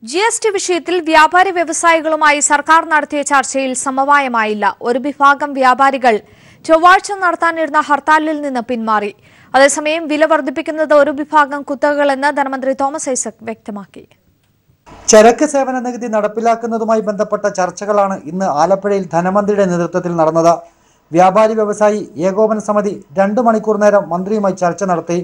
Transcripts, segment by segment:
GST വിഷയത്തിൽ വ്യാപാരി വ്യവസായികളുമായി സർക്കാർ നടത്തിയ ചർച്ചയിൽ സമവായമായില്ല. ഒരു വിഭാഗം വ്യാപാരികൾ ചൊവ്വാഴ്ച നടത്താനിരുന്ന ഹർത്താലിൽ നിന്ന് പിന്മാറി. അതേസമയം വില വർദ്ധിപ്പിക്കുന്നത് ഒരു വിഭാഗം കുത്തകകളെന്ന് ധനമന്ത്രി തോമസ് ഐസക് വ്യക്തമാക്കി. ചരക്ക് സേവന നികുതി നടപ്പിലാക്കുന്നതുമായി ബന്ധപ്പെട്ട ചർച്ചകളാണ് ഇന്ന് ആലപ്പുഴയിൽ ധനമന്ത്രിയുടെ നേതൃത്വത്തിൽ നടന്നത്. വ്യാപാരി വ്യവസായി ഏകോപന സമിതി 2 മണിക്കൂർ നേരം മന്ത്രിയുമായി ചർച്ച നടത്തി.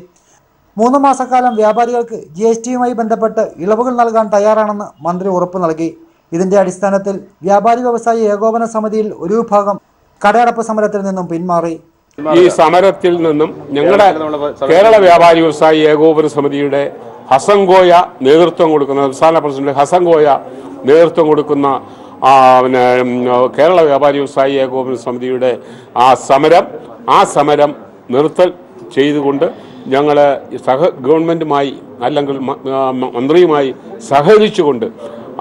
3 മാസക്കാലം വ്യാപാരികൾക്ക് ജിഎസ്ടിയുമായി ബന്ധപ്പെട്ട് ഇളവുകൾ നൽകാൻ തയ്യാറാണെന്ന് മന്ത്രി ഉറപ്പു നൽകി. ഇതിന്റെ അടിസ്ഥാനത്തിൽ വ്യാപാരി വ്യവസായി ഏകോപന സമിതിയിൽ ഒരു വിഭാഗം കടയടപ്പ് സമരത്തിൽ നിന്നും പിന്മാറി. ഈ സമരത്തിൽ നിന്നും ഞങ്ങളുടെ കേരള വ്യാപാരി വ്യവസായി ഏകോപന സമിതിയുടെ ഹസൻഗോയ നേതൃത്വം കൊടുക്കുന്ന സംസ്ഥാന പ്രസിഡന്റ് ഹസൻഗോയ നേതൃത്വം കൊടുക്കുന്ന കേരള വ്യാപാരി വ്യവസായി ഏകോപന സമിതിയുടെ ആ സമരം നിർത്തൽ ചെയ്തുകൊണ്ട് ഞങ്ങൾ ഗവൺമെന്റുമായി അല്ലെങ്കിൽ മന്ത്രിയുമായി സഹകരിച്ചുകൊണ്ട്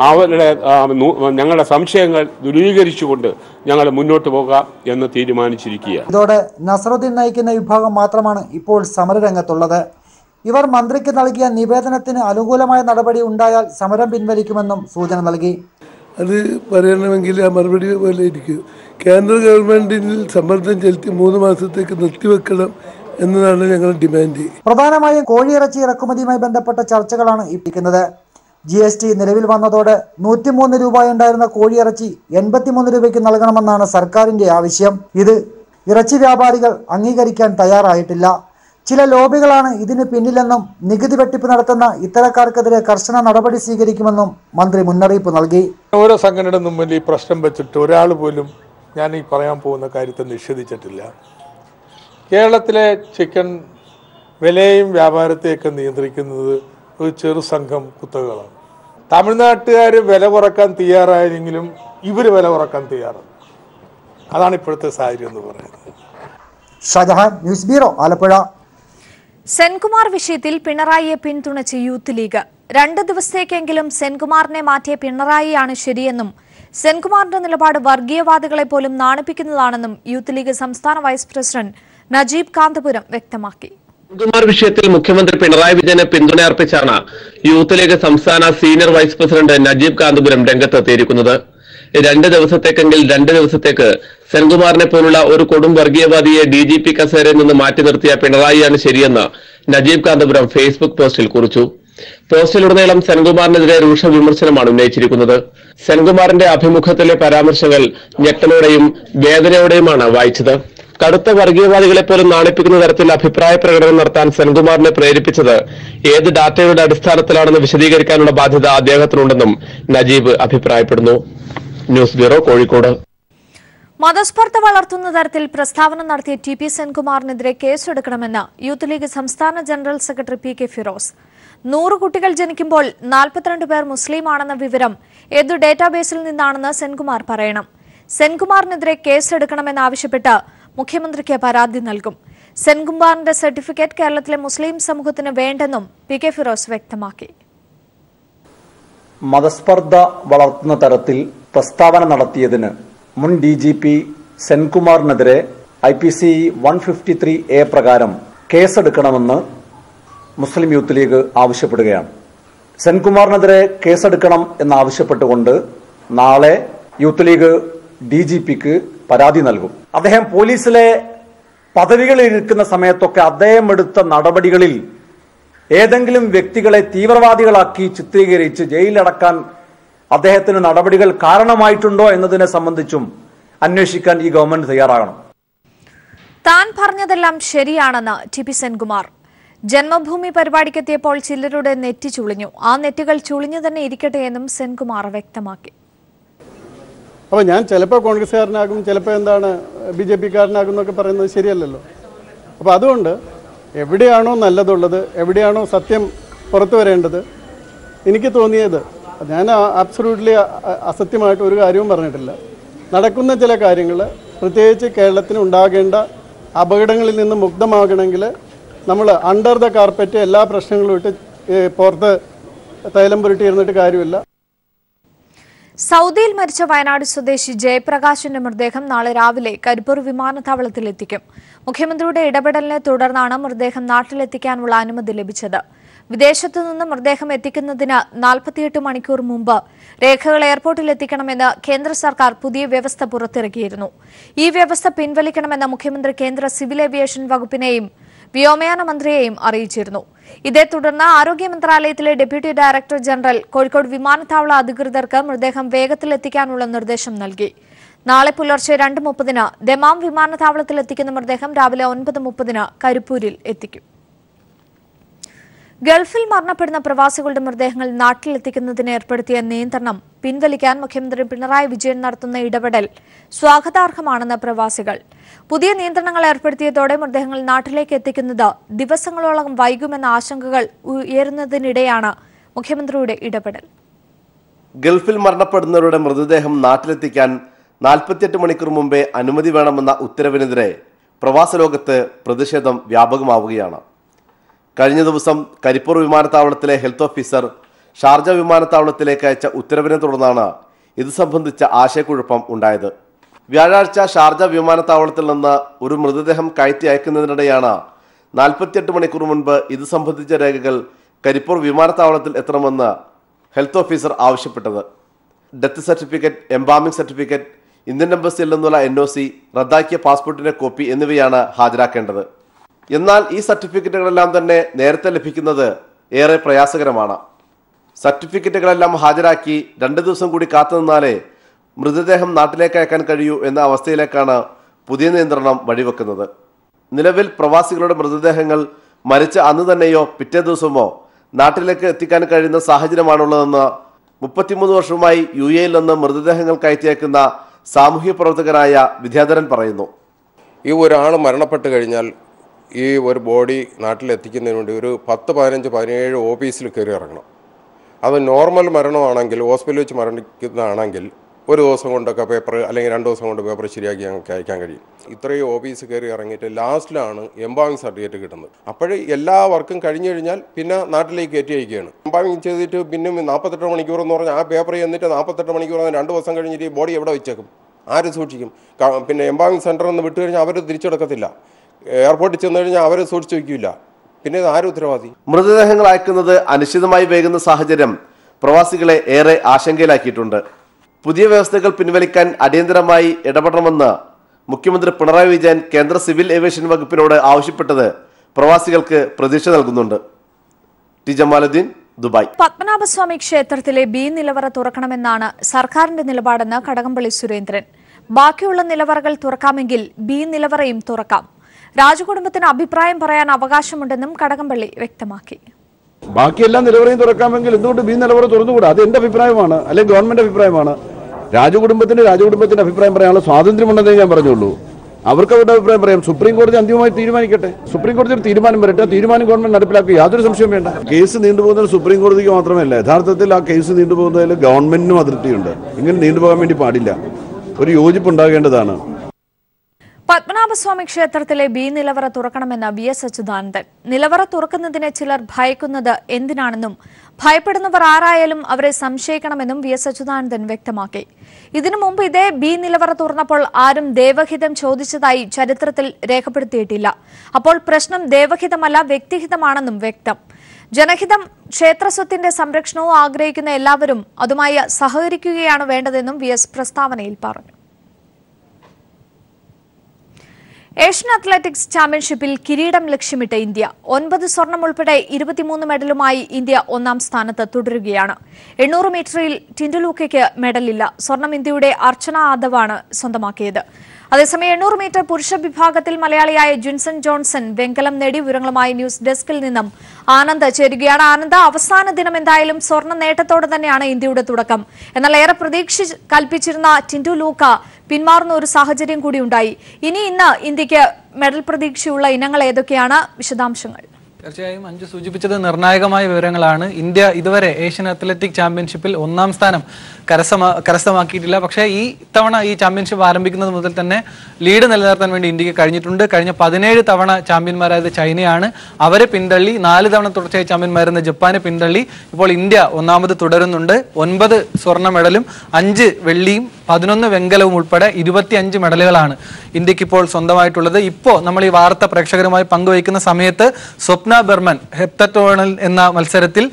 അവരുടെ ഞങ്ങളുടെ സംശയങ്ങൾ ദൂരീകരിച്ചുകൊണ്ട് ഞങ്ങൾ മുന്നോട്ട് പോകാം എന്ന് തീരുമാനിച്ചിരിക്കുകയാണ്. ഇതോടെ നസറുദ്ദീൻ നയിക്കുന്ന വിഭാഗം മാത്രമാണ് ഇപ്പോൾ സമരരംഗത്തുള്ളത്. ഇവർ മന്ത്രിക്ക് നൽകിയ നിവേദനത്തിന് അനുകൂലമായ നടപടി ഉണ്ടായാൽ സമരം പിൻവലിക്കുമെന്നും സൂചന നൽകി. അത് പറയണമെങ്കിൽ ആ മറുപടി പോലെ ഇരിക്കും. കേന്ദ്ര ഗവൺമെന്റിൽ സമ്മർദ്ദം ചെലുത്തി 3 മാസത്തേക്ക് നിർത്തിവെക്കണം എന്നതാണ് ഞങ്ങൾ ഡിമാൻഡ്. പ്രധാനമായും കോഴിയിറച്ചി ഇറക്കുമതിയുമായി ബന്ധപ്പെട്ട ചർച്ചകളാണ് ഇരിക്കുന്നത്. ജിഎസ്ടി നിലവിൽ വന്നതോടെ 103 രൂപയുണ്ടായിരുന്ന കോഴിയിറച്ചി 83 രൂപയ്ക്ക് നൽകണമെന്നാണ് സർക്കാരിന്റെ ആവശ്യം. ഇത് ഇറച്ചി വ്യാപാരികൾ അംഗീകരിക്കാൻ തയ്യാറായിട്ടില്ല. ചില ലോബികളാണ് ഇതിന് പിന്നിലെന്നും നികുതി വെട്ടിപ്പ് നടത്തുന്ന ഇത്തരക്കാർക്കെതിരെ കർശന നടപടി സ്വീകരിക്കുമെന്നും മന്ത്രി മുന്നറിയിപ്പ് നൽകി. ഓരോ സംഘടന മുമ്പിൽ ഈ പ്രശ്നം വെച്ചിട്ട് ഒരാൾ പോലും ഞാൻ ഈ പറയാൻ പോകുന്ന കാര്യത്തെ നിഷേധിച്ചിട്ടില്ല. കേരളത്തിലെ ചിക്കൻ വിലയും വ്യാപാരത്തെയൊക്കെ നിയന്ത്രിക്കുന്നത് ഒരു ചെറു സംഘം കുത്തകകളാണ്. തമിഴ്നാട്ടുകാർ വില കുറക്കാൻ തയ്യാറായെങ്കിലും ഇവർ വില കുറക്കാൻ തയ്യാറാണ്. അതാണ് ഇപ്പോഴത്തെ സാഹചര്യം എന്ന് പറയുന്നത്. Shajahan, news bureau, Alappuzha. സെൻകുമാർ വിഷയത്തിൽ പിണറായിയെ പിന്തുണച്ച് യൂത്ത് ലീഗ്. 2 ദിവസത്തേക്കെങ്കിലും സെൻകുമാറിനെ മാറ്റിയ പിണറായിയാണ് ശരിയെന്നും സെൻകുമാറിന്റെ നിലപാട് വർഗീയവാദികളെ പോലും നാണിപ്പിക്കുന്നതാണെന്നും യൂത്ത് ലീഗ് സംസ്ഥാന വൈസ് പ്രസിഡന്റ് നജീബ് കാന്തപുരം വ്യക്തമാക്കി. സെൻകുമാർ വിഷയത്തിൽ മുഖ്യമന്ത്രി പിണറായി വിജയന് പിന്തുണ അർപ്പിച്ചാണ് യൂത്ത് ലീഗ് സംസ്ഥാന senior vice president Najeeb Kanthapuram രംഗത്തെത്തിയിരിക്കുന്നത്. 2 ദിവസത്തേക്കെങ്കിൽ 2 ദിവസത്തേക്ക് സെൻകുമാറിനെ പോലുള്ള ഒരു കൊടും വർഗീയവാദിയെ DGP കസേരയിൽ നിന്ന് മാറ്റി നിർത്തിയ പിണറായിയാണ് ശരിയെന്ന് നജീബ് കാന്തപുരം ഫേസ്ബുക്ക് പോസ്റ്റിൽ കുറിച്ചു. പോസ്റ്റിലുടനീളം സെൻകുമാറിനെതിരെ രൂക്ഷ വിമർശനമാണ് ഉന്നയിച്ചിരിക്കുന്നത്. സെൻകുമാറിന്റെ അഭിമുഖത്തിലെ പരാമർശങ്ങൾ ഞെട്ടലോടെയും വേദനയോടെയുമാണ് വായിച്ചത്. കടുത്ത വർഗീയവാദികളെ പോലും നാണിപ്പിക്കുന്ന തരത്തിൽ അഭിപ്രായ പ്രകടനം നടത്താൻ സെൻകുമാറിനെ പ്രേരിപ്പിച്ചത് ഏത് ഡാറ്റയുടെ അടിസ്ഥാനത്തിലാണെന്ന് വിശദീകരിക്കാനുള്ള ബാധ്യത അദ്ദേഹത്തിനുണ്ടെന്നും നജീബ് അഭിപ്രായപ്പെടുന്നു. News bureau, Kozhikode. മതസ്പർദ്ധ വളർത്തുന്ന തരത്തിൽ പ്രസ്താവന നടത്തിയ TP സെൻകുമാറിനെതിരെ കേസെടുക്കണമെന്ന് യൂത്ത് ലീഗ് സംസ്ഥാന ജനറൽ സെക്രട്ടറി PK ഫിറോസ്. 100 കുട്ടികൾ ജനിക്കുമ്പോൾ 42 പേർ മുസ്ലിമാണെന്ന വിവരം ഏതു ഡേറ്റാബേസിൽ നിന്നാണെന്ന് സെൻകുമാർ പറയണം. സെൻകുമാറിനെതിരെ കേസെടുക്കണമെന്നാവശ്യപ്പെട്ട് മുഖ്യമന്ത്രിക്ക് പരാതി നൽകും. സെൻകുമാറിന്റെ സർട്ടിഫിക്കറ്റ് കേരളത്തിലെ മുസ്ലിം സമൂഹത്തിന് വേണ്ടെന്നും PK ഫിറോസ് വ്യക്തമാക്കി. മതസ്പർദ്ധ വളർത്തുന്ന തരത്തിൽ പ്രസ്താവന നടത്തിയതിന് മുൻ DGP സെൻകുമാറിനെതിരെ IPC 153A പ്രകാരം കേസെടുക്കണമെന്ന് മുസ്ലിം യൂത്ത് ലീഗ് ആവശ്യപ്പെടുകയാണ്. സെൻകുമാറിനെതിരെ കേസെടുക്കണം എന്നാവശ്യപ്പെട്ടുകൊണ്ട് നാളെ യൂത്ത് ലീഗ് DGPക്ക് പരാതി നൽകും. അദ്ദേഹം പോലീസിലെ പദവികളിൽ ഇരിക്കുന്ന സമയത്തൊക്കെ അദ്ദേഹം എടുത്ത നടപടികളിൽ ഏതെങ്കിലും വ്യക്തികളെ തീവ്രവാദികളാക്കി ചിത്രീകരിച്ച് ജയിലിലടക്കാൻ അദ്ദേഹത്തിന് നടപടികൾ കാരണമായിട്ടുണ്ടോ എന്നതിനെ സംബന്ധിച്ചും അന്വേഷിക്കാൻ ഈ ഗവൺമെന്റ് തയ്യാറാകണം. താൻ പറഞ്ഞതെല്ലാം ശരിയാണെന്ന് TP സെൻകുമാർ. ജന്മഭൂമി പരിപാടിക്കെത്തിയപ്പോൾ ചിലരുടെ നെറ്റി ചുളിഞ്ഞു. ആ നെറ്റുകൾ ചുളിഞ്ഞു തന്നെ ഇരിക്കട്ടെ എന്നും സെൻകുമാർ വ്യക്തമാക്കി. അപ്പോൾ ഞാൻ ചിലപ്പോൾ കോൺഗ്രസ്സുകാരനാകും, ചിലപ്പോൾ BJPക്കാരനാകും എന്നൊക്കെ പറയുന്നത് ശരിയല്ലല്ലോ. അപ്പോൾ അതുകൊണ്ട് എവിടെയാണോ നല്ലതുള്ളത്, എവിടെയാണോ സത്യം പുറത്തു വരേണ്ടത്, എനിക്ക് തോന്നിയത് ഞാൻ അബ്സല്യൂട്ട്ലി അസത്യമായിട്ട് ഒരു കാര്യവും പറഞ്ഞിട്ടില്ല. നടക്കുന്ന ചില കാര്യങ്ങൾ, പ്രത്യേകിച്ച് കേരളത്തിന് ഉണ്ടാകേണ്ട അപകടങ്ങളിൽ നിന്ന് മുക്തമാകണമെങ്കിൽ നമ്മൾ അണ്ടർ ദ കാർപ്പറ്റ് എല്ലാ പ്രശ്നങ്ങളും ഇട്ട് പുറത്ത് തൈലം പുരട്ടി ഇരുന്നിട്ട് കാര്യമില്ല. സൗദിയിൽ മരിച്ച വയനാട് സ്വദേശി ജയപ്രകാശിന്റെ മൃതദേഹം നാളെ രാവിലെ കരിപ്പൂർ വിമാനത്താവളത്തിലെത്തിക്കും. മുഖ്യമന്ത്രിയുടെ ഇടപെടലിനെ തുടർന്നാണ് മൃതദേഹം നാട്ടിലെത്തിക്കാനുള്ള അനുമതി ലഭിച്ചത്. വിദേശത്തു നിന്ന് മൃതദേഹം എത്തിക്കുന്നതിന് 48 മണിക്കൂർ മുമ്പ് രേഖകൾ എയർപോർട്ടിൽ എത്തിക്കണമെന്ന് കേന്ദ്ര സർക്കാർ പുതിയ വ്യവസ്ഥ പുറത്തിറക്കിയിരുന്നു. ഈ വ്യവസ്ഥ പിൻവലിക്കണമെന്ന് മുഖ്യമന്ത്രി കേന്ദ്ര സിവിൽ ഏവിയേഷൻ വകുപ്പിനെയും വ്യോമയാന മന്ത്രിയെയും അറിയിച്ചിരുന്നു. ഇതേ തുടർന്ന് ആരോഗ്യ മന്ത്രാലയത്തിലെ ഡെപ്യൂട്ടി ഡയറക്ടർ ജനറൽ കോഴിക്കോട് വിമാനത്താവള അധികൃതർക്ക് മൃതദേഹം വേഗത്തിൽ എത്തിക്കാനുള്ള നിർദ്ദേശം നൽകി. നാളെ പുലർച്ചെ 2:30 ദമാം വിമാനത്താവളത്തിൽ എത്തിക്കുന്ന മൃതദേഹം രാവിലെ 9:30 കരിപ്പൂരിൽ എത്തിക്കും. ഗൾഫിൽ മരണപ്പെടുന്ന പ്രവാസികളുടെ മൃതദേഹങ്ങൾ നാട്ടിലെത്തിക്കുന്നതിന് ഏർപ്പെടുത്തിയ നിയന്ത്രണം പിൻവലിക്കാൻ മുഖ്യമന്ത്രി പിണറായി വിജയൻ നടത്തുന്ന ഇടപെടൽ സ്വാഗതാർഹമാണെന്ന് പ്രവാസികൾ. പുതിയ നിയന്ത്രണങ്ങൾ ഏർപ്പെടുത്തിയതോടെ മൃതദേഹങ്ങൾ നാട്ടിലേക്ക് എത്തിക്കുന്നത് ദിവസങ്ങളോളം വൈകുമെന്ന ആശങ്കകൾ ഉയരുന്നതിനിടെയാണ് മുഖ്യമന്ത്രിയുടെ ഇടപെടൽ. ഗൾഫിൽ മരണപ്പെടുന്നവരുടെ മൃതദേഹം നാട്ടിലെത്തിക്കാൻ 48 മണിക്കൂർ മുമ്പേ അനുമതി വേണമെന്ന ഉത്തരവിനെതിരെ പ്രവാസ ലോകത്ത് പ്രതിഷേധം വ്യാപകമാവുകയാണ്. കഴിഞ്ഞ ദിവസം കരിപ്പൂർ വിമാനത്താവളത്തിലെ ഹെൽത്ത് ഓഫീസർ ഷാർജ വിമാനത്താവളത്തിലേക്ക് അയച്ച ഉത്തരവിനെ തുടർന്നാണ് ഇത് സംബന്ധിച്ച ആശയക്കുഴപ്പം ഉണ്ടായത്. വ്യാഴാഴ്ച ഷാർജ വിമാനത്താവളത്തിൽ നിന്ന് ഒരു മൃതദേഹം കയറ്റി അയക്കുന്നതിനിടെയാണ് 48 മണിക്കൂർ മുൻപ് ഇത് സംബന്ധിച്ച രേഖകൾ കരിപ്പൂർ വിമാനത്താവളത്തിൽ എത്തണമെന്ന് ഹെൽത്ത് ഓഫീസർ ആവശ്യപ്പെട്ടത്. Death certificate, embalming certificate, Indian എംബസിയിൽ നിന്നുള്ള NOC, റദ്ദാക്കിയ പാസ്പോർട്ടിന്റെ കോപ്പി എന്നിവയാണ് ഹാജരാക്കേണ്ടത്. എന്നാൽ ഈ സർട്ടിഫിക്കറ്റുകളെല്ലാം തന്നെ നേരത്തെ ലഭിക്കുന്നത് ഏറെ പ്രയാസകരമാണ്. സർട്ടിഫിക്കറ്റുകളെല്ലാം ഹാജരാക്കി 2 ദിവസം കൂടി കാത്തുനിന്നാലേ മൃതദേഹം നാട്ടിലേക്ക് അയക്കാൻ കഴിയൂ എന്ന അവസ്ഥയിലേക്കാണ് പുതിയ നിയന്ത്രണം വഴിവെക്കുന്നത്. നിലവിൽ പ്രവാസികളുടെ മൃതദേഹങ്ങൾ മരിച്ച അന്ന് തന്നെയോ പിറ്റേ ദിവസമോ നാട്ടിലേക്ക് എത്തിക്കാൻ കഴിയുന്ന സാഹചര്യമാണുള്ളതെന്ന് 33 വർഷമായി UAE നിന്ന് മൃതദേഹങ്ങൾ കയറ്റിയേക്കുന്ന സാമൂഹ്യ പ്രവർത്തകനായ വിദ്യാധരൻ പറയുന്നു. ഈ ഒരാൾ മരണപ്പെട്ട് കഴിഞ്ഞാൽ ഈ ഒരു ബോഡി നാട്ടിലെത്തിക്കുന്നതിന് വേണ്ടി ഒരു 10, 15, 17 ഓഫീസിൽ കയറി ഇറങ്ങണം. അത് നോർമൽ മരണമാണെങ്കിൽ, ഹോസ്പിറ്റലിൽ വെച്ച് മരണിക്കുന്നതാണെങ്കിൽ ഒരു ദിവസം കൊണ്ടൊക്കെ പേപ്പർ, അല്ലെങ്കിൽ 2 ദിവസം കൊണ്ട് പേപ്പർ ശരിയാക്കി ഞങ്ങൾക്ക് അയക്കാൻ കഴിയും. ഇത്രയും ഓഫീസ് കയറി ഇറങ്ങിയിട്ട് ലാസ്റ്റിലാണ് എംബാമിംഗ് സർട്ടിഫിക്കറ്റ് കിട്ടുന്നത്. അപ്പോഴേ എല്ലാ വർക്കും കഴിഞ്ഞു കഴിഞ്ഞാൽ പിന്നെ നാട്ടിലേക്ക് കയറ്റി അയക്കുകയാണ്. എംബാമിംഗ് ചെയ്തിട്ട് പിന്നെ 48 മണിക്കൂർ എന്ന് പറഞ്ഞാൽ ആ പേപ്പർ എന്നിട്ട് 48 മണിക്കൂർ 2 ദിവസം കഴിഞ്ഞിട്ട് ഈ ബോഡി എവിടെ വെച്ചേക്കും? ആര് സൂക്ഷിക്കും? പിന്നെ എംബാമിംഗ് സെൻറ്ററിൽ നിന്ന് വിട്ടു കഴിഞ്ഞാൽ അവർ തിരിച്ചെടുക്കത്തില്ല. എയർപോർട്ടിൽ ചെന്ന് കഴിഞ്ഞാൽ അവർ സൂക്ഷിച്ചു വയ്ക്കില്ല. പിന്നെ ആരും ഉത്തരവാദി? മൃതദേഹങ്ങൾ അയക്കുന്നത് അനിശ്ചിതമായി വൈകുന്ന സാഹചര്യം പ്രവാസികളെ ഏറെ ആശങ്കയിലാക്കിയിട്ടുണ്ട്. പുതിയ വ്യവസ്ഥകൾ പിൻവലിക്കാൻ അടിയന്തരമായി ഇടപെടണമെന്ന് മുഖ്യമന്ത്രി പിണറായി വിജയൻ കേന്ദ്ര സിവിൽ ഏവിയേഷൻ വകുപ്പിനോട് ആവശ്യപ്പെട്ടത് പ്രവാസികൾക്ക് പ്രതീക്ഷ നൽകുന്നുണ്ട്. T Jamaluddin, Dubai. പത്മനാഭസ്വാമി ക്ഷേത്രത്തിലെ B നിലവറ തുറക്കണമെന്നാണ് സർക്കാരിന്റെ നിലപാടെന്ന് കടകംപള്ളി സുരേന്ദ്രൻ. ബാക്കിയുള്ള നിലവറകൾ തുറക്കാമെങ്കിൽ B നിലവറയും തുറക്കാം. രാജകുടുംബത്തിന് അഭിപ്രായം പറയാൻ അവകാശമുണ്ടെന്നും കടകംപള്ളി വ്യക്തമാക്കി. ബാക്കിയെല്ലാം നിലവറയും തുറക്കാമെങ്കിൽ എന്തുകൊണ്ട് B നിലവറ തുറന്നുകൂടാ? അത് എന്റെ അഭിപ്രായമാണ്, അല്ലെങ്കിൽ ഗവൺമെന്റ് അഭിപ്രായമാണ്. രാജകുടുംബത്തിന്റെ അഭിപ്രായം പറയാനുള്ള സ്വാതന്ത്ര്യമുണ്ടെന്നേ ഞാൻ പറഞ്ഞുള്ളൂ. അവർക്ക് അവരുടെ അഭിപ്രായം പറയാം. സുപ്രീം കോടതി അന്തിമമായി തീരുമാനിക്കട്ടെ. സുപ്രീം കോടതി ഒരു തീരുമാനം വരട്ടെ. തീരുമാനം ഗവൺമെന്റ് നടപ്പിലാക്കുക, യാതൊരു സംശയം വേണ്ട. കേസ് നീണ്ടുപോകുന്നതിൽ സുപ്രീം കോടതിക്ക് മാത്രമല്ല, യഥാർത്ഥത്തിൽ ആ കേസ് നീണ്ടുപോകുന്നതിൽ ഗവൺമെന്റിനും അതിർത്തിയുണ്ട്. ഇങ്ങനെ നീണ്ടുപോകാൻ വേണ്ടി പാടില്ല. ഒരു യോജിപ്പ് ഉണ്ടാകേണ്ടതാണ്. പത്മനാഭസ്വാമി ക്ഷേത്രത്തിലെ B നിലവറ തുറക്കണമെന്ന് VS അച്യുതാനന്ദൻ. നിലവറ തുറക്കുന്നതിനെ ചിലർ ഭയക്കുന്നത് എന്തിനാണെന്നും ഭയപ്പെടുന്നവർ ആരായാലും അവരെ സംശയിക്കണമെന്നും VS അച്യുതാനന്ദൻ വ്യക്തമാക്കി. ഇതിനു മുമ്പ് ഇതേ B നിലവറ തുറന്നപ്പോൾ ആരും ദേവഹിതം ചോദിച്ചതായി ചരിത്രത്തിൽ രേഖപ്പെടുത്തിയിട്ടില്ല. അപ്പോൾ പ്രശ്നം ദേവഹിതമല്ല, വ്യക്തിഹിതമാണെന്നും വ്യക്തം. ജനഹിതം, ക്ഷേത്രസ്വത്തിന്റെ സംരക്ഷണവും ആഗ്രഹിക്കുന്ന എല്ലാവരും അതുമായി സഹകരിക്കുകയാണ് വേണ്ടതെന്നും VS പ്രസ്താവനയിൽ പറഞ്ഞു. ഏഷ്യൻ അത്ലറ്റിക്സ് ചാമ്പ്യൻഷിപ്പിൽ കിരീടം ലക്ഷ്യമിട്ട് ഇന്ത്യ 9 സ്വർണം ഉൾപ്പെടെ 23 മെഡലുമായി ഇന്ത്യ 1ാം സ്ഥാനത്ത് തുടരുകയാണ്. 800 മീറ്ററിൽ ടിൻഡുലൂക്കയ്ക്ക് മെഡലില്ല. സ്വർണം ഇന്ത്യയുടെ അർച്ചന യാദവാണ് സ്വന്തമാക്കിയത്. അതേസമയം 800 മീറ്റർ പുരുഷ വിഭാഗത്തിൽ മലയാളിയായ ജിൻസൺ ജോൺസൺ വെങ്കലം നേടി. വിവരങ്ങളുമായി ന്യൂസ് ഡെസ്കിൽ നിന്നും ആനന്ദ് ചേരുകയാണ്. ആനന്ദ്, അവസാന ദിനം എന്തായാലും സ്വർണ്ണ നേട്ടത്തോടെ തന്നെയാണ് ഇന്ത്യയുടെ തുടക്കം. എന്നാൽ ഏറെ പ്രതീക്ഷ കൽപ്പിച്ചിരുന്ന ടിൻഡുലൂക്ക പിന്മാറുന്ന ഒരു സാഹചര്യം കൂടി ഉണ്ടായി. ഇന്ന് ഇന്ത്യക്ക് മെഡൽ പ്രതീക്ഷയുള്ള ഇനങ്ങൾ ഏതൊക്കെയാണ്? വിശദാംശങ്ങൾ. തീർച്ചയായും അഞ്ചു സൂചിപ്പിച്ചത് നിർണായകമായ വിവരങ്ങളാണ്. ഇന്ത്യ ഇതുവരെ ഏഷ്യൻ അത്ലറ്റിക് ചാമ്പ്യൻഷിപ്പിൽ 1ാം സ്ഥാനം കരസ്ഥമാക്കിയിട്ടില്ല. പക്ഷേ ഈ തവണ ഈ ചാമ്പ്യൻഷിപ്പ് ആരംഭിക്കുന്നത് മുതൽ തന്നെ ലീഡ് നിലനിർത്താൻ വേണ്ടി ഇന്ത്യക്ക് കഴിഞ്ഞിട്ടുണ്ട്. കഴിഞ്ഞ 17 തവണ ചാമ്പ്യന്മാരായത് ചൈനയാണ്. അവരെ പിന്തള്ളി 4 തവണ തുടർച്ചയായി ചാമ്പ്യന്മാരെന്ന ജപ്പാനെ പിന്തള്ളി ഇപ്പോൾ ഇന്ത്യ 1ാമത് തുടരുന്നുണ്ട്. 9 സ്വർണ്ണ മെഡലും 5 വെള്ളിയും 11 വെങ്കലവും ഉൾപ്പെടെ 25 മെഡലുകളാണ് ഇന്ത്യക്ക് ഇപ്പോൾ സ്വന്തമായിട്ടുള്ളത്. ഇപ്പോൾ നമ്മൾ ഈ വാർത്ത പ്രേക്ഷകരുമായി പങ്കുവയ്ക്കുന്ന സമയത്ത് സ്വപ്ന ബർമൻ ഹെപ്റ്റത്തോണൽ എന്ന മത്സരത്തിൽ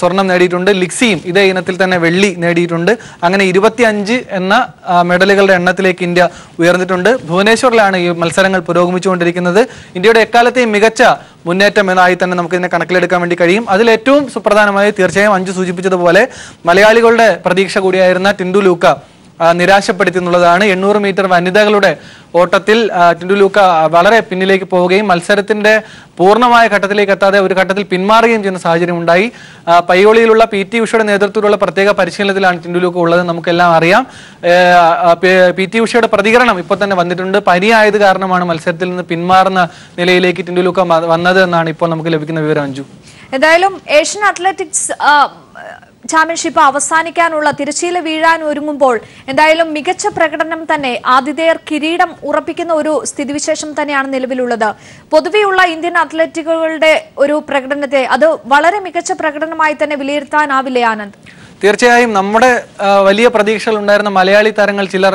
സ്വർണം നേടിയിട്ടുണ്ട്. ലിക്സിയും ഇതേ ഇനത്തിൽ തന്നെ വെള്ളി നേടിയിട്ടുണ്ട്. അങ്ങനെ 25 എന്ന മെഡലുകളുടെ എണ്ണത്തിലേക്ക് ഇന്ത്യ ഉയർന്നിട്ടുണ്ട്. ഭുവനേശ്വറിലാണ് ഈ മത്സരങ്ങൾ പുരോഗമിച്ചുകൊണ്ടിരിക്കുന്നത്. ഇന്ത്യയുടെ എക്കാലത്തെയും മികച്ച മുന്നേറ്റം എന്നായി തന്നെ നമുക്ക് ഇതിനെ കണക്കിലെടുക്കാൻ വേണ്ടി കഴിയും. അതിൽ ഏറ്റവും സുപ്രധാനമായി തീർച്ചയായും അഞ്ജു സൂചിപ്പിച്ചതുപോലെ മലയാളികളുടെ പ്രതീക്ഷ കൂടിയായിരുന്ന ടിൻഡു ലൂക്ക നിരാശപ്പെടുത്തി എന്നുള്ളതാണ്. 800 മീറ്റർ വനിതകളുടെ ഓട്ടത്തിൽ ടിൻഡു ലൂക്ക വളരെ പിന്നിലേക്ക് പോവുകയും മത്സരത്തിന്റെ പൂർണ്ണമായ ഘട്ടത്തിലേക്ക് എത്താതെ ഒരു ഘട്ടത്തിൽ പിന്മാറുകയും ചെയ്യുന്ന സാഹചര്യം ഉണ്ടായി. പയ്യോളിയിലുള്ള PT ഉഷയുടെ നേതൃത്വത്തിലുള്ള പ്രത്യേക പരിശീലനത്തിലാണ് ടിൻഡു ലൂക്ക ഉള്ളത്, നമുക്കെല്ലാം അറിയാം. PT ഉഷയുടെ പ്രതികരണം ഇപ്പോൾ തന്നെ വന്നിട്ടുണ്ട്. പനിയായത് കാരണമാണ് മത്സരത്തിൽ നിന്ന് പിന്മാറുന്ന നിലയിലേക്ക് ടിൻഡു ലൂക്ക വന്നത് എന്നാണ് ഇപ്പോൾ നമുക്ക് ലഭിക്കുന്ന വിവരം. അഞ്ജു, എന്തായാലും ഏഷ്യൻ അത്ലറ്റിക്സ് ചാമ്പ്യൻഷിപ്പ് അവസാനിക്കാനുള്ള തിരശ്ശീല വീഴാൻ ഒരുങ്ങുമ്പോൾ എന്തായാലും മികച്ച പ്രകടനം തന്നെ ആതിഥേയർ കിരീടം ഉറപ്പിക്കുന്ന ഒരു സ്ഥിതിവിശേഷം തന്നെയാണ് നിലവിലുള്ളത്. പൊതുവെയുള്ള ഇന്ത്യൻ അത്ലറ്റുകളുടെ ഒരു പ്രകടനത്തെ അത് വളരെ മികച്ച പ്രകടനമായി തന്നെ വിലയിരുത്താനാവില്ലേ ആനന്ദ്? തീർച്ചയായും നമ്മുടെ വലിയ പ്രതീക്ഷകൾ ഉണ്ടായിരുന്ന മലയാളി താരങ്ങൾ ചിലർ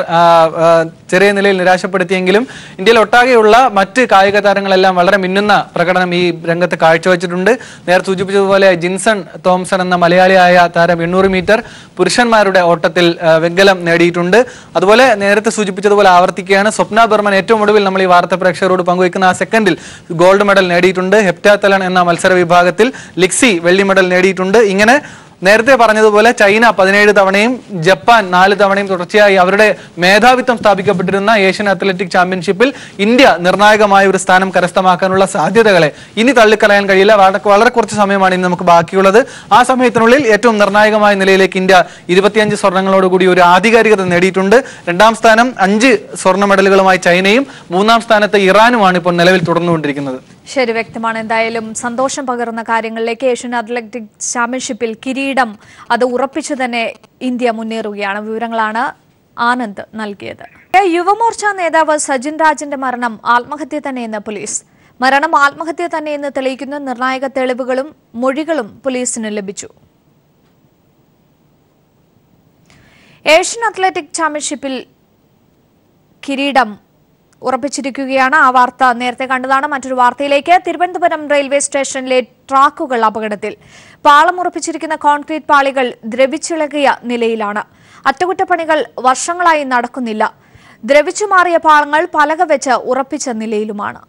ചെറിയ നിലയിൽ നിരാശപ്പെടുത്തിയെങ്കിലും ഇന്ത്യയിൽ ഒട്ടാകെയുള്ള മറ്റ് കായിക താരങ്ങളെല്ലാം വളരെ മിന്നുന്ന പ്രകടനം ഈ രംഗത്ത് കാഴ്ചവെച്ചിട്ടുണ്ട്. നേരത്തെ സൂചിപ്പിച്ചതുപോലെ ജിൻസൺ തോംസൺ എന്ന മലയാളിയായ താരം 800 മീറ്റർ പുരുഷന്മാരുടെ ഓട്ടത്തിൽ വെങ്കലം നേടിയിട്ടുണ്ട്. അതുപോലെ നേരത്തെ സൂചിപ്പിച്ചതുപോലെ ആവർത്തിക്കുകയാണ്, സ്വപ്ന ബർമൻ ഏറ്റവും ഒടുവിൽ നമ്മൾ ഈ വാർത്താ പ്രേക്ഷകരോട് പങ്കുവയ്ക്കുന്ന ആ സെക്കൻഡിൽ ഗോൾഡ് മെഡൽ നേടിയിട്ടുണ്ട്. ഹെപ്റ്റാത്തലൺ എന്ന മത്സര വിഭാഗത്തിൽ ലിക്സി വെള്ളി മെഡൽ നേടിയിട്ടുണ്ട്. ഇങ്ങനെ നേരത്തെ പറഞ്ഞതുപോലെ ചൈന 17 തവണയും ജപ്പാൻ 4 തവണയും തുടർച്ചയായി അവരുടെ മേധാവിത്വം സ്ഥാപിക്കപ്പെട്ടിരുന്ന ഏഷ്യൻ അത്ലറ്റിക് ചാമ്പ്യൻഷിപ്പിൽ ഇന്ത്യ നിർണായകമായ ഒരു സ്ഥാനം കരസ്ഥമാക്കാനുള്ള സാധ്യതകളെ ഇനി തള്ളിക്കളയാൻ കഴിയില്ല. വളരെ കുറച്ച് സമയമാണ് ഇനി നമുക്ക് ബാക്കിയുള്ളത്. ആ സമയത്തിനുള്ളിൽ ഏറ്റവും നിർണായകമായ നിലയിലേക്ക് ഇന്ത്യ 25 സ്വർണ്ണങ്ങളോടുകൂടി ഒരു ആധികാരികത നേടിയിട്ടുണ്ട്. 2ാം സ്ഥാനം 5 സ്വർണ്ണ മെഡലുകളുമായി ചൈനയും 3ാം സ്ഥാനത്ത് ഇറാനുമാണ് ഇപ്പോൾ നിലവിൽ തുടർന്നുകൊണ്ടിരിക്കുന്നത്. ശരി, വ്യക്തമാണ്. എന്തായാലും സന്തോഷം പകർന്ന കാര്യങ്ങളിലേക്ക് ഏഷ്യൻ അത്ലറ്റിക്സ് ചാമ്പ്യൻഷിപ്പിൽ കിരീടം അത് ഉറപ്പിച്ചു തന്നെ ഇന്ത്യ മുന്നേറുകയാണ്. വിവരങ്ങളാണ് ആനന്ദ് നൽകിയത്. യുവമോർച്ച നേതാവ് സജിൻ രാജിന്റെ മരണം ആത്മഹത്യ തന്നെയെന്ന് പോലീസ്. മരണം ആത്മഹത്യ തന്നെയെന്ന് തെളിയിക്കുന്ന നിർണായക തെളിവുകളും മൊഴികളും പോലീസിന് ലഭിച്ചു. ഏഷ്യൻ അത്ലറ്റിക് ചാമ്പ്യൻഷിപ്പിൽ കിരീടം ഉറപ്പിച്ചിരിക്കുകയാണ്. ആ വാർത്ത നേരത്തെ കണ്ടതാണ്. മറ്റൊരു വാർത്തയിലേക്ക്. തിരുവനന്തപുരം റെയിൽവേ സ്റ്റേഷനിലെ ട്രാക്കുകൾ അപകടത്തിൽ. പാളം ഉറപ്പിച്ചിരിക്കുന്ന കോൺക്രീറ്റ് പാളികൾ ദ്രവിച്ചിളകിയ നിലയിലാണ്. അറ്റകുറ്റപ്പണികൾ വർഷങ്ങളായി നടക്കുന്നില്ല. ദ്രവിച്ചു മാറിയ പാളങ്ങൾ പലക വെച്ച് ഉറപ്പിച്ച നിലയിലുമാണ്.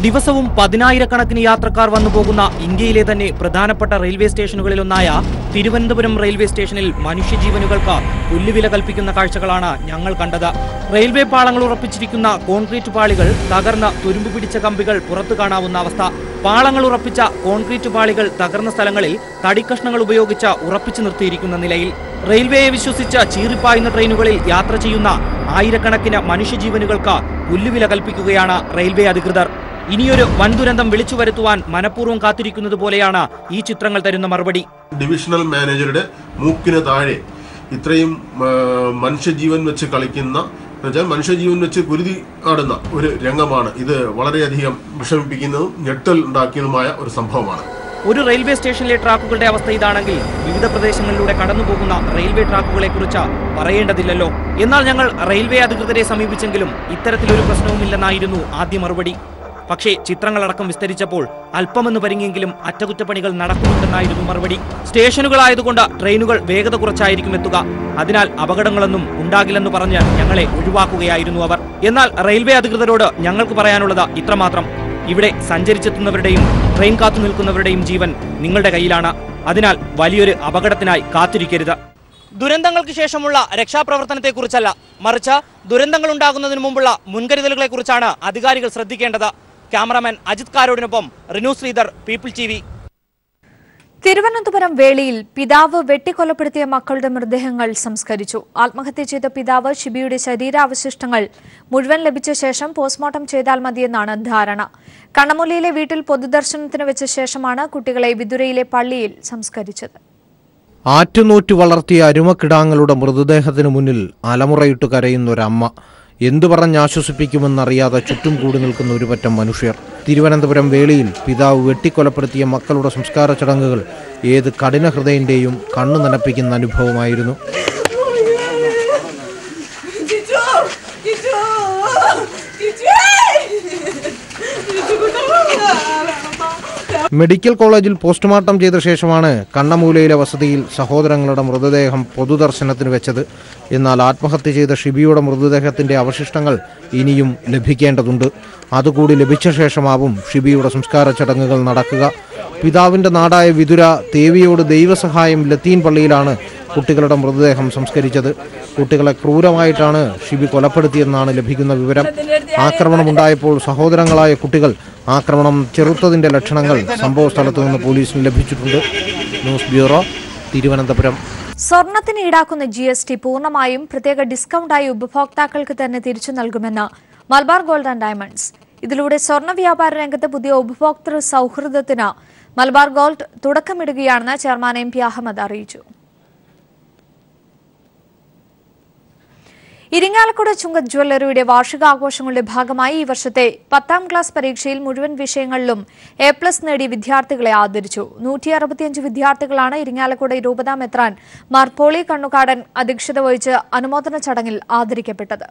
ദിവസവും 10,000-കണക്കിന് യാത്രക്കാർ വന്നുപോകുന്ന ഇന്ത്യയിലെ തന്നെ പ്രധാനപ്പെട്ട റെയിൽവേ സ്റ്റേഷനുകളിലൊന്നായ തിരുവനന്തപുരം റെയിൽവേ സ്റ്റേഷനിൽ മനുഷ്യജീവനുകൾക്ക് പുല്ലുവില കൽപ്പിക്കുന്ന കാഴ്ചകളാണ് ഞങ്ങൾ കണ്ടത്. റെയിൽവേ പാളങ്ങൾ ഉറപ്പിച്ചിരിക്കുന്ന കോൺക്രീറ്റ് പാളികൾ തകർന്ന തുരുമ്പ് പിടിച്ച കമ്പികൾ പുറത്തു കാണാവുന്ന അവസ്ഥ. പാളങ്ങൾ ഉറപ്പിച്ച കോൺക്രീറ്റ് പാളികൾ തകർന്ന സ്ഥലങ്ങളിൽ തടിക്കഷ്ണങ്ങൾ ഉപയോഗിച്ച് ഉറപ്പിച്ചു നിർത്തിയിരിക്കുന്ന നിലയിൽ. റെയിൽവേയെ വിശ്വസിച്ച് ചീറിപ്പായുന്ന ട്രെയിനുകളിൽ യാത്ര ചെയ്യുന്ന ആയിരക്കണക്കിന് മനുഷ്യജീവനുകൾക്ക് പുല്ലുവില കൽപ്പിക്കുകയാണ് റെയിൽവേ അധികൃതർ. ഇനിയൊരു വൻ ദുരന്തം വിളിച്ചു വരുത്തുവാൻ മനഃപൂർവ്വം കാത്തിരിക്കുന്നത് പോലെയാണ് ഈ ചിത്രങ്ങൾ തരുന്ന മറുപടി. ഡിവിഷണൽ മാനേജറുടെ മൂക്കിന് താഴെ ഇത്രയും മനുഷ്യജീവൻ വെച്ച് കളിക്കുന്ന, മനുഷ്യജീവൻ വെച്ച് കുരുതി ആടുന്ന ഒരു രംഗമാണ് ഇത്. വളരെയധികം വിഷമിപ്പിക്കുന്നതും ഞെട്ടൽ ഉണ്ടാക്കിയതുമായ ഒരു സംഭവമാണ്. ഒരു റെയിൽവേ സ്റ്റേഷനിലെ ട്രാക്കുകളുടെ അവസ്ഥ ഇതാണെങ്കിൽ വിവിധ പ്രദേശങ്ങളിലൂടെ കടന്നുപോകുന്ന റെയിൽവേ ട്രാക്കുകളെ കുറിച്ച് പറയേണ്ടതില്ലല്ലോ. എന്നാൽ ഞങ്ങൾ റെയിൽവേ അധികൃതരെ സമീപിച്ചെങ്കിലും ഇത്തരത്തിലൊരു പ്രശ്നവുമില്ലെന്നായിരുന്നു ആദ്യ മറുപടി. പക്ഷേ ചിത്രങ്ങളടക്കം വിസ്തരിച്ചപ്പോൾ അല്പമെന്ന് പരിങ്ങിയെങ്കിലും അറ്റകുറ്റപ്പണികൾ നടക്കുന്നുണ്ടെന്നായിരുന്നു മറുപടി. സ്റ്റേഷനുകളായതുകൊണ്ട് ട്രെയിനുകൾ വേഗത കുറച്ചായിരിക്കും എത്തുക. അതിനാൽ അപകടങ്ങളൊന്നും ഉണ്ടാകില്ലെന്ന് പറഞ്ഞ് ഞങ്ങളെ ഒഴിവാക്കുകയായിരുന്നു അവർ. എന്നാൽ റെയിൽവേ അധികൃതരോട് ഞങ്ങൾക്ക് പറയാനുള്ളത് ഇത്രമാത്രം: ഇവിടെ സഞ്ചരിച്ചെത്തുന്നവരുടെയും ട്രെയിൻ കാത്തു നിൽക്കുന്നവരുടെയും ജീവൻ നിങ്ങളുടെ കയ്യിലാണ്. അതിനാൽ വലിയൊരു അപകടത്തിനായി കാത്തിരിക്കരുത്. ദുരന്തങ്ങൾക്ക് ശേഷമുള്ള രക്ഷാപ്രവർത്തനത്തെക്കുറിച്ചല്ല, മറിച്ച് ദുരന്തങ്ങൾ ഉണ്ടാകുന്നതിന് മുമ്പുള്ള മുൻകരുതലുകളെക്കുറിച്ചാണ് അധികാരികൾ ശ്രദ്ധിക്കേണ്ടത്. ക്യാമറാമാൻ അജിത് കാരോടിനൊപ്പം റിനു ശ്രീധർ, പീപ്പിൾ TV. തിരുവനന്തപുരം വേളിയിൽ പിതാവ് വെട്ടിക്കൊലപ്പെടുത്തിയ മക്കളുടെ മൃതദേഹങ്ങൾ സംസ്കരിച്ചു. ആത്മഹത്യ ചെയ്ത പിതാവ് ഷിബിയുടെ ശരീരാവശിഷ്ടങ്ങൾ മുഴുവൻ ലഭിച്ച ശേഷം പോസ്റ്റ്മോർട്ടം ചെയ്താൽ മതിയെന്നാണ് ധാരണ. കണ്ണമുല്ലയിലെ വീട്ടിൽ പൊതുദർശനത്തിന് വെച്ച ശേഷമാണ് കുട്ടികളെ വിതുരയിലെ പള്ളിയിൽ സംസ്കരിച്ചത്. ആറ്റുനോറ്റു വളർത്തിയ അരുമക്കിടാങ്ങളുടെ മൃതദേഹത്തിനു മുന്നിൽ അലമുറയിട്ട് കരയുന്നൊരമ്മ. എന്തു പറഞ്ഞാശ്വസിപ്പിക്കുമെന്നറിയാതെ ചുറ്റും കൂടി നിൽക്കുന്ന ഒരു പറ്റം മനുഷ്യർ. തിരുവനന്തപുരം വേളിയിൽ പിതാവ് വെട്ടിക്കൊലപ്പെടുത്തിയ മക്കളുടെ സംസ്കാര ചടങ്ങുകൾ ഏത് കഠിന ഹൃദയന്റെയും കണ്ണു നനപ്പിക്കുന്ന അനുഭവമായിരുന്നു. മെഡിക്കൽ കോളേജിൽ പോസ്റ്റ്മോർട്ടം ചെയ്ത ശേഷമാണ് കണ്ണമൂലയിലെ വസതിയിൽ സഹോദരങ്ങളുടെ മൃതദേഹം പൊതുദർശനത്തിന് വെച്ചത്. എന്നാൽ ആത്മഹത്യ ചെയ്ത ഷിബിയുടെ മൃതദേഹത്തിന്റെ അവശിഷ്ടങ്ങൾ ഇനിയും ലഭിക്കേണ്ടതുണ്ട്. അതുകൂടി ലഭിച്ച ശേഷമാവും ഷിബിയുടെ സംസ്കാര ചടങ്ങുകൾ നടക്കുക. പിതാവിന്റെ നാടായ വിതുര തേവിയോട് ദൈവസഹായം ലത്തീൻ പള്ളിയിലാണ് കുട്ടികളുടെ മൃതദേഹം സംസ്കരിച്ചത്. കുട്ടികളെ ക്രൂരമായിട്ടാണ് ഷിബി കൊലപ്പെടുത്തിയെന്നാണ് ലഭിക്കുന്ന വിവരം. ആക്രമണമുണ്ടായപ്പോൾ സഹോദരങ്ങളായ കുട്ടികൾ ആക്രമണം ചെറുത്തതിന്റെ ലക്ഷണങ്ങൾ സംഭവ സ്ഥലത്തു നിന്ന് പോലീസിന് ലഭിച്ചിട്ടുണ്ട്. News bureau, Thiruvananthapuram. സ്വർണത്തിന് ഈടാക്കുന്ന GST പൂർണ്ണമായും പ്രത്യേക ഡിസ്കൗണ്ടായി ഉപഭോക്താക്കൾക്ക് തന്നെ തിരിച്ചു നൽകുമെന്ന് മലബാർ ഗോൾഡ് ആൻഡ് ഡയമണ്ട്സ്. ഇതിലൂടെ സ്വർണ്ണ വ്യാപാര രംഗത്ത് പുതിയ ഉപഭോക്തൃ സൗഹൃദത്തിന് മലബാർ ഗോൾഡ് തുടക്കമിടുകയാണെന്ന് ചെയർമാൻ MP അഹമ്മദ് അറിയിച്ചു. ഇരിങ്ങാലക്കുട ചുങ്കത്ത് ജ്വല്ലറിയുടെ വാർഷികാഘോഷങ്ങളുടെ ഭാഗമായി ഈ വർഷത്തെ 10ാം ക്ലാസ് പരീക്ഷയിൽ മുഴുവൻ വിഷയങ്ങളിലും A+ നേടിയ വിദ്യാർത്ഥികളെ ആദരിച്ചു. 165 വിദ്യാർത്ഥികളാണ് ഇരിങ്ങാലക്കുട രൂപതാ മെത്രാൻ മാർ പോളി കണ്ണുകാടൻ അധ്യക്ഷത വഹിച്ച് അനുമോദന ചടങ്ങിൽ ആദരിക്കപ്പെട്ടത്.